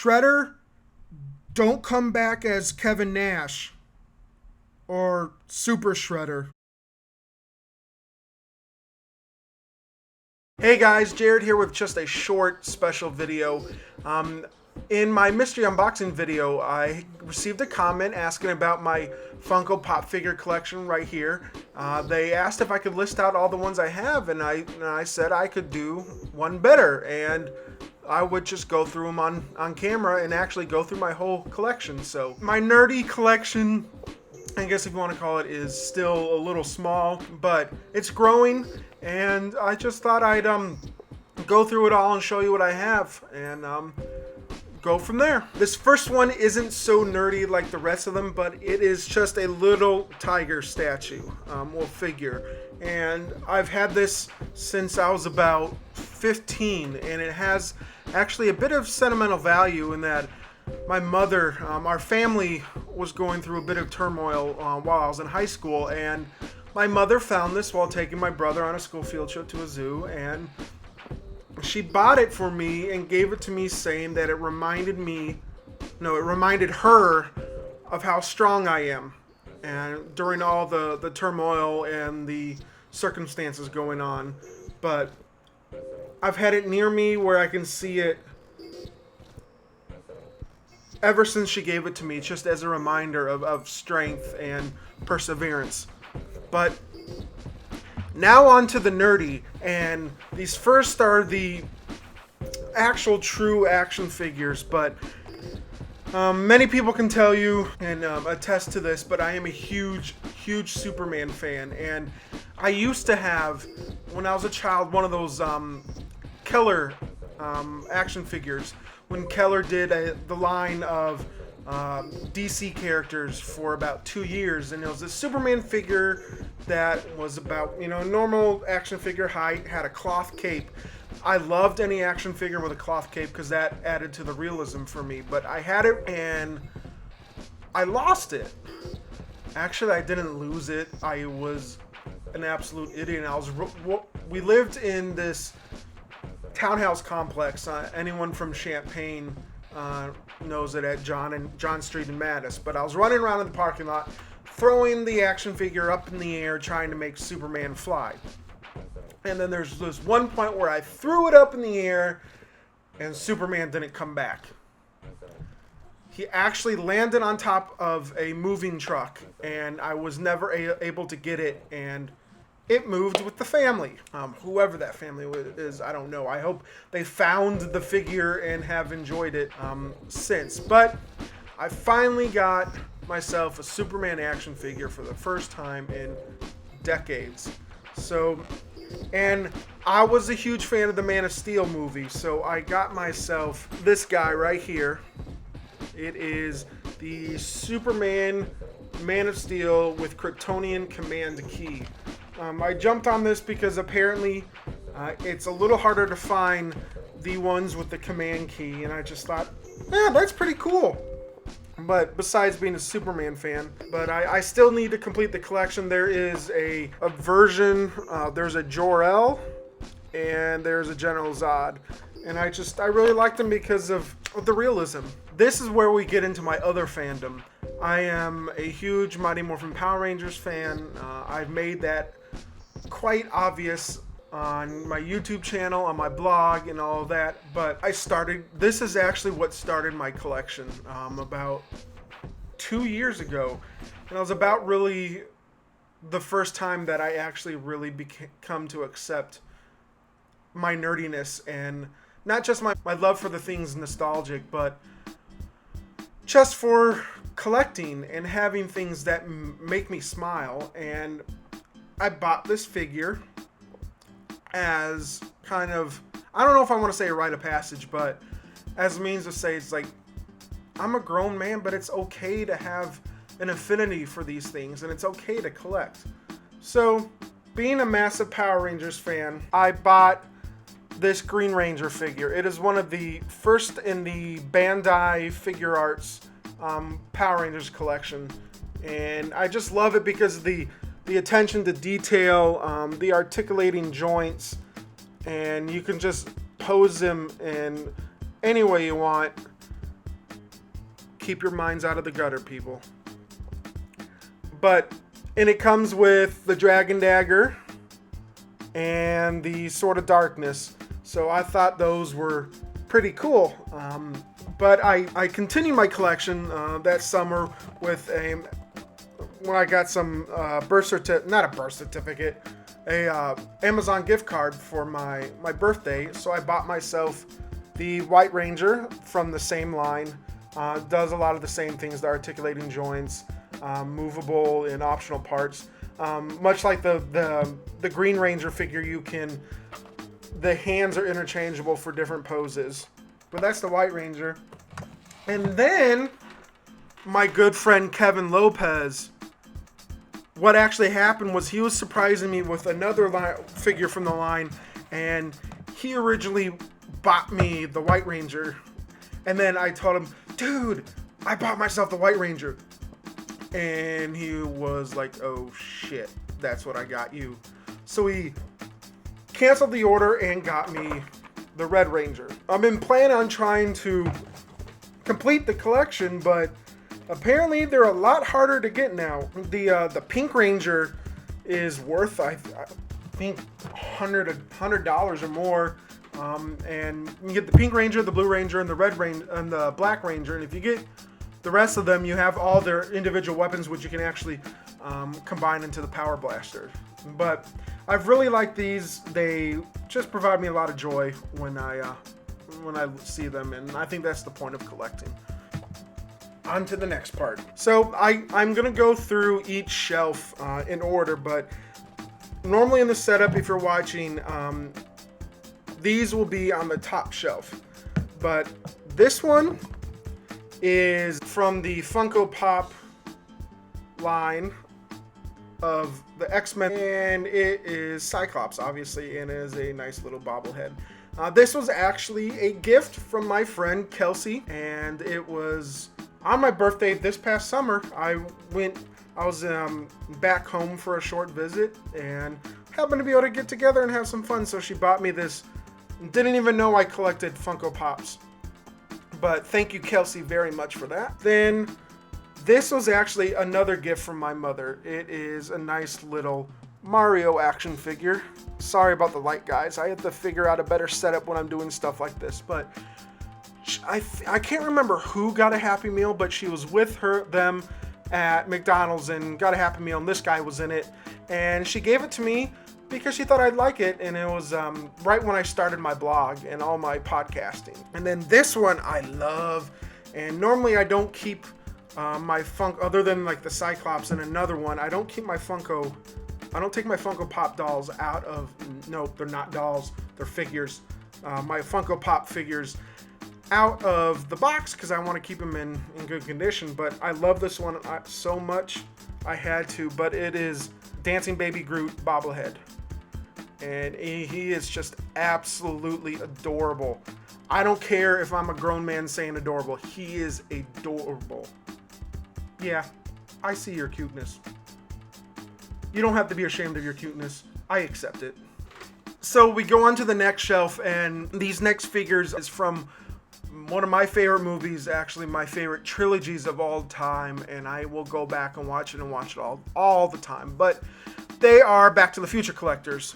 Shredder, don't come back as Kevin Nash or Super Shredder. Hey guys, Jarrod here with just a short special video. In my mystery unboxing video, I received a comment asking about my Funko Pop figure collection right here. They asked if I could list out all the ones I have, and I said I could do one better, and I would just go through them on camera and actually go through my whole collection. So my nerdy collection, I guess if you want to call it, is still a little small, but it's growing, and I just thought I'd go through it all and show you what I have, and go from there. This first one isn't so nerdy like the rest of them, but it is just a little tiger statue, or figure, and I've had this since I was about 15, and it has actually a bit of sentimental value in that my mother, our family was going through a bit of turmoil while I was in high school, and my mother found this while taking my brother on a school field trip to a zoo, and she bought it for me and gave it to me saying that it reminded her of how strong I am, and during all the turmoil and the circumstances going on. But I've had it near me where I can see it ever since she gave it to me, just as a reminder of strength and perseverance. But now on to the nerdy, and these first are the actual true action figures, but many people can tell you and attest to this, but I am a huge Superman fan, and I used to have, when I was a child, one of those Keller action figures, when Keller did the line of DC characters for about 2 years, and it was a Superman figure that was about, normal action figure height, had a cloth cape. I loved any action figure with a cloth cape because that added to the realism for me, but I had it and I lost it. Actually, I didn't lose it. I was an absolute idiot. We lived in this townhouse complex. Anyone from Champaign knows it, at John Street in Mattis. But I was running around in the parking lot, throwing the action figure up in the air, trying to make Superman fly. And then there's this one point where I threw it up in the air, and Superman didn't come back. He actually landed on top of a moving truck, and I was never able to get it, and it moved with the family. Whoever that family is, I don't know. I hope they found the figure and have enjoyed it since. But I finally got myself a Superman action figure for the first time in decades. So, and I was a huge fan of the Man of Steel movie, so I got myself this guy right here. It is the Superman Man of Steel with Kryptonian command key. I jumped on this because apparently it's a little harder to find the ones with the command key, and I just thought, yeah, that's pretty cool. But besides being a Superman fan, but I still need to complete the collection. There is a version, there's a Jor-El, and there's a General Zod, and I really like them because of the realism. This is where we get into my other fandom. I am a huge Mighty Morphin Power Rangers fan. I've made that quite obvious on my YouTube channel, on my blog, and all of that. But this is actually what started my collection about 2 years ago. And it was about really the first time that I actually really come to accept my nerdiness, and not just my love for the things nostalgic, but just for collecting and having things that make me smile. And I bought this figure as kind of, I don't know if I want to say a rite of passage, but as a means to say, it's like, I'm a grown man, but it's okay to have an affinity for these things, and it's okay to collect. So, being a massive Power Rangers fan, I bought this Green Ranger figure. It is one of the first in the Bandai Figure Arts Power Rangers collection, and I just love it because of the attention to detail, the articulating joints, and you can just pose him in any way you want. keep your minds out of the gutter, people. And it comes with the Dragon Dagger and the Sword of Darkness. So I thought those were pretty cool. But I continued my collection that summer with when I got some not a birth certificate, Amazon gift card for my birthday. So I bought myself the White Ranger from the same line. Does a lot of the same things, the articulating joints, movable and optional parts. Much like the Green Ranger figure, the hands are interchangeable for different poses. But that's the White Ranger. And then my good friend Kevin Lopez, what actually happened was he was surprising me with another figure from the line, and he originally bought me the White Ranger. And then I told him, dude, I bought myself the White Ranger. And he was like, oh shit, that's what I got you. So he canceled the order and got me the Red Ranger. I've been planning on trying to complete the collection, but apparently they're a lot harder to get now. The Pink Ranger is worth, I think, $100 or more. And you can get the Pink Ranger, the Blue Ranger, and the Red Ranger, and the Black Ranger. And if you get the rest of them, you have all their individual weapons, which you can actually combine into the Power Blaster. But I've really liked these. They just provide me a lot of joy when I see them, and I think that's the point of collecting. On to the next part. So I'm gonna go through each shelf in order, but normally in the setup, if you're watching, these will be on the top shelf. But this one is from the Funko Pop line of the X-Men, and it is Cyclops, obviously, and it is a nice little bobblehead. This was actually a gift from my friend Kelsey, and it was on my birthday this past summer. I was back home for a short visit and happened to be able to get together and have some fun, so she bought me this. Didn't even know I collected Funko Pops. But thank you, Kelsey, very much for that. Then this was actually another gift from my mother. It is a nice little Mario action figure. Sorry about the light, guys. I have to figure out a better setup when I'm doing stuff like this. But I can't remember who got a Happy Meal, but she was with them at McDonald's and got a Happy Meal, and this guy was in it. And she gave it to me because she thought I'd like it, and it was right when I started my blog and all my podcasting. And then this one I love, and normally I don't keep my Funko, other than like the Cyclops and another one, I don't take my Funko Pop dolls out of, nope, they're not dolls, they're figures. My Funko Pop figures out of the box because I want to keep them in good condition. But I love this one so much, I had to, but it is Dancing Baby Groot bobblehead. And he is just absolutely adorable. I don't care if I'm a grown man saying adorable. He is adorable. Yeah, I see your cuteness. You don't have to be ashamed of your cuteness. I accept it. So we go on to the next shelf, and these next figures is from one of my favorite movies, actually my favorite trilogies of all time, and I will go back and watch it all the time. But they are Back to the Future collector's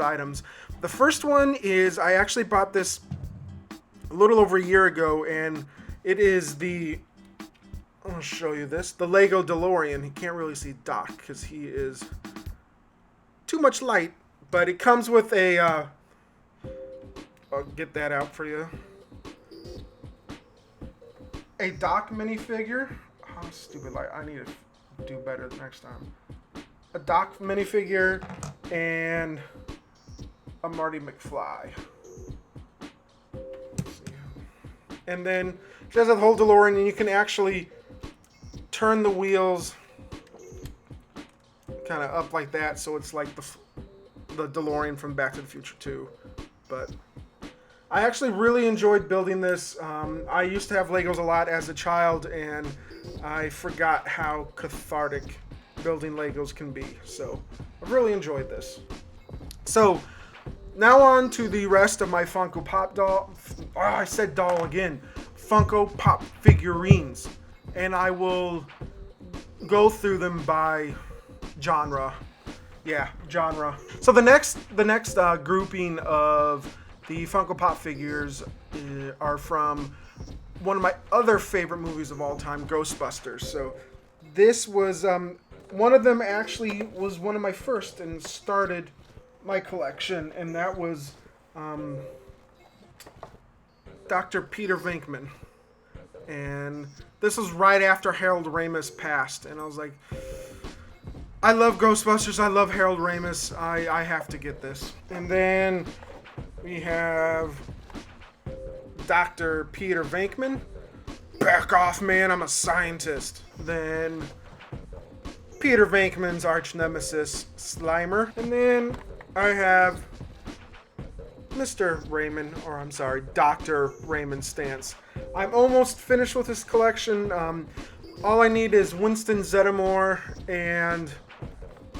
items. The first one is, I actually bought this a little over a year ago, and it is I'll show you this, the Lego DeLorean. You can't really see Doc because he is too much light, but it comes with I'll get that out for you. A Doc minifigure. Oh, stupid light. I need to do better next time. A Doc minifigure and a Marty McFly. And then it has a whole DeLorean, and you can actually turn the wheels kind of up like that, so it's like the DeLorean from Back to the Future 2. But I actually really enjoyed building this. I used to have Legos a lot as a child, and I forgot how cathartic building Legos can be. So I've really enjoyed this. So now on to the rest of my Funko Pop doll. Oh, I said doll again. Funko Pop figurines, and I will go through them by genre. Yeah, genre. So the next grouping of the Funko Pop figures are from one of my other favorite movies of all time, Ghostbusters. So this was one of them actually was one of my first and started my collection, and that was Dr. Peter Venkman. And this was right after Harold Ramis passed, and I was like, I love Ghostbusters, I love Harold Ramis, I have to get this. And then we have Dr. Peter Venkman. Back off, man, I'm a scientist. Then Peter Venkman's arch nemesis, Slimer. And then I have Mr. Raymond, or I'm sorry, Dr. Raymond Stantz. I'm almost finished with this collection. All I need is Winston Zeddemore and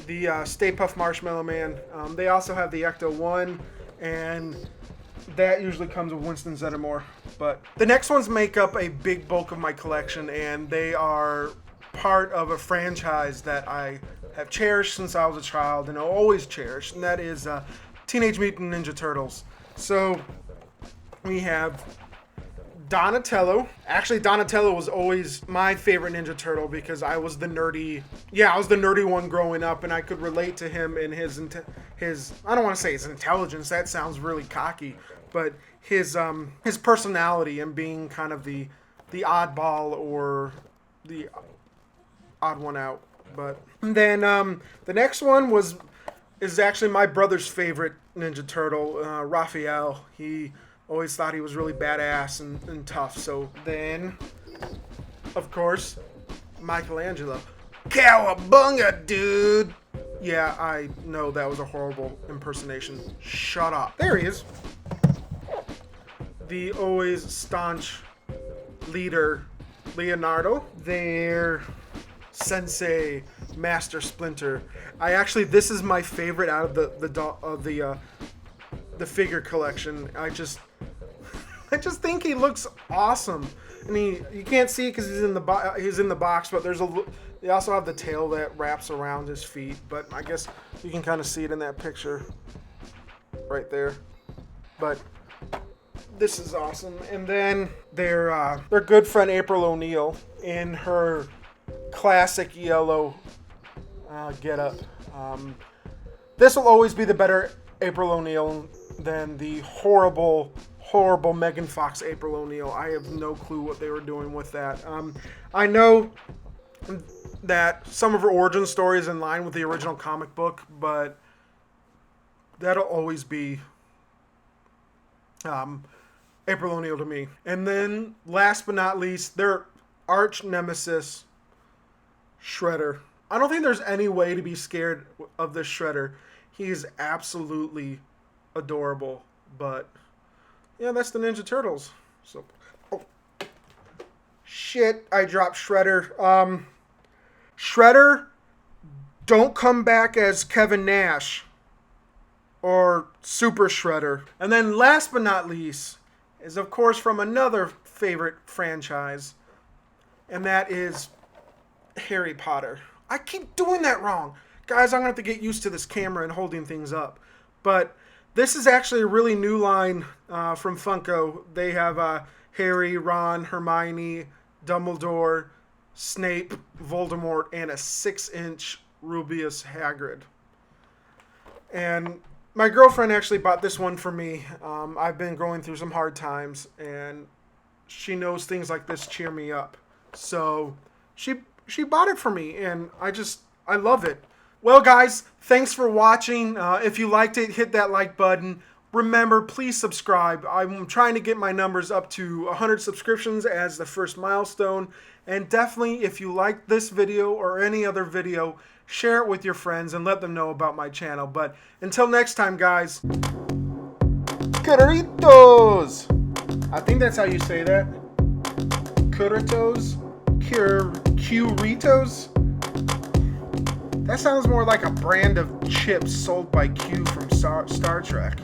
the Stay Puft Marshmallow Man. They also have the Ecto-1, and that usually comes with Winston Zeddemore. But the next ones make up a big bulk of my collection, and they are part of a franchise that I have cherished since I was a child and I'll always cherish, and that is Teenage Mutant Ninja Turtles. So we have Donatello. Actually, Donatello was always my favorite Ninja Turtle because I was the nerdy one growing up, and I could relate to him and his I don't want to say his intelligence, that sounds really cocky, but his personality and being kind of the oddball or the odd one out. But then the next one is actually my brother's favorite Ninja Turtle, Raphael. He always thought he was really badass and tough. So then, of course, Michelangelo. Cowabunga, dude! Yeah, I know that was a horrible impersonation. Shut up. There he is. The always staunch leader, Leonardo. Their Sensei, Master Splinter. This is my favorite out of the figure collection. I just think he looks awesome, and you can't see it because he's in the box, but they also have the tail that wraps around his feet, but I guess you can kind of see it in that picture right there. But this is awesome. And then their good friend April O'Neil in her classic yellow getup. This will always be the better April O'Neil than the horrible Megan Fox April O'Neil. I have no clue what they were doing with that. I know that some of her origin story is in line with the original comic book, but that'll always be April O'Neil to me. And then, last but not least, their arch nemesis, Shredder. I don't think there's any way to be scared of this Shredder. He is absolutely adorable. But yeah, that's the Ninja Turtles. So, oh shit! I dropped Shredder. Shredder, don't come back as Kevin Nash or Super Shredder. And then, last but not least, is of course from another favorite franchise, and that is Harry Potter. I keep doing that wrong. Guys, I'm going to have to get used to this camera and holding things up. But this is actually a really new line from Funko. They have Harry, Ron, Hermione, Dumbledore, Snape, Voldemort, and a 6-inch Rubeus Hagrid. And my girlfriend actually bought this one for me. I've been going through some hard times, and she knows things like this cheer me up. So she bought it for me, and I love it. Well, guys, thanks for watching. If you liked it, hit that like button. Remember, please subscribe. I'm trying to get my numbers up to 100 subscriptions as the first milestone. And definitely, if you like this video or any other video, share it with your friends and let them know about my channel. But until next time, guys, Curitos! I think that's how you say that. Curitos? Curitos? That sounds more like a brand of chips sold by Q from Star Trek.